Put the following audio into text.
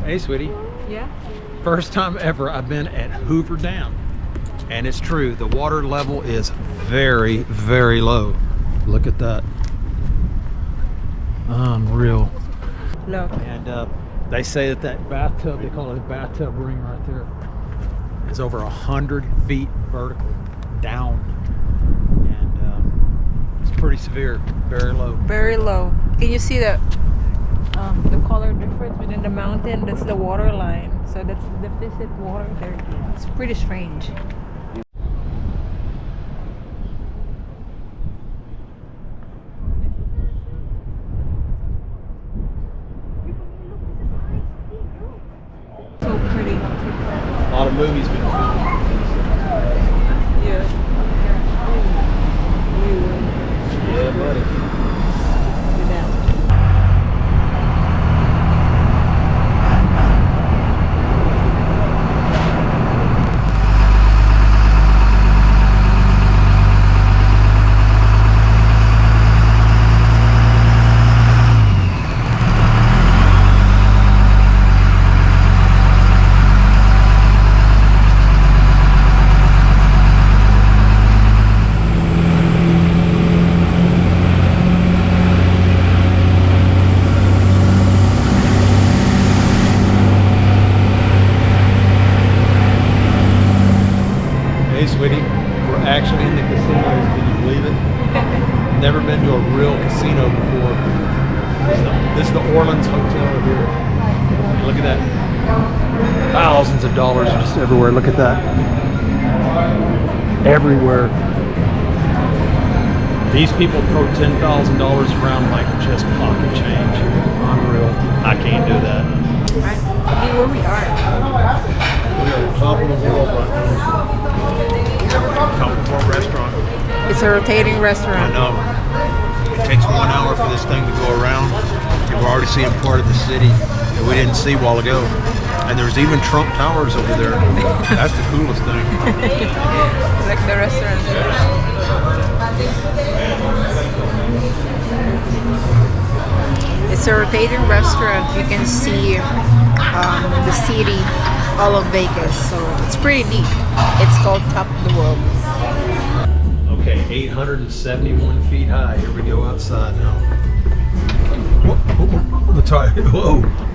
Hey, sweetie. Yeah? First time ever I've been at Hoover Dam. And it's true, the water level is very, very low. Look at that. Unreal. Look. And they say that bathtub, they call it a bathtub ring right there, is over 100 feet vertical down. And it's pretty severe, very low. Very low. Can you see the color difference within the mountain? That's the water line. So that's the deficit water there. It's pretty strange. So pretty. A lot of movies been filmed. Yeah. Yeah, buddy. Hey, sweetie, we're actually in the casino. Can you believe it? Never been to a real casino before. This is the Orleans Hotel here. Look at that. Thousands of dollars are just everywhere. Look at that. Everywhere. These people throw $10,000 around like just pocket change. Unreal. I can't do that. I mean, where we are. We are top of the world right now. Top of the restaurant. It's a rotating I restaurant. know. It takes 1 hour for this thing to go around. And we're already seeing part of the city that we didn't see a while ago. And there's even Trump Towers over there. That's the coolest thing. Like the restaurant. It's a rotating restaurant. You can see the city, all of Vegas. So it's pretty neat. It's called Top of the World. Okay, 871 feet high. Here we go outside now. Whoa, whoa, whoa.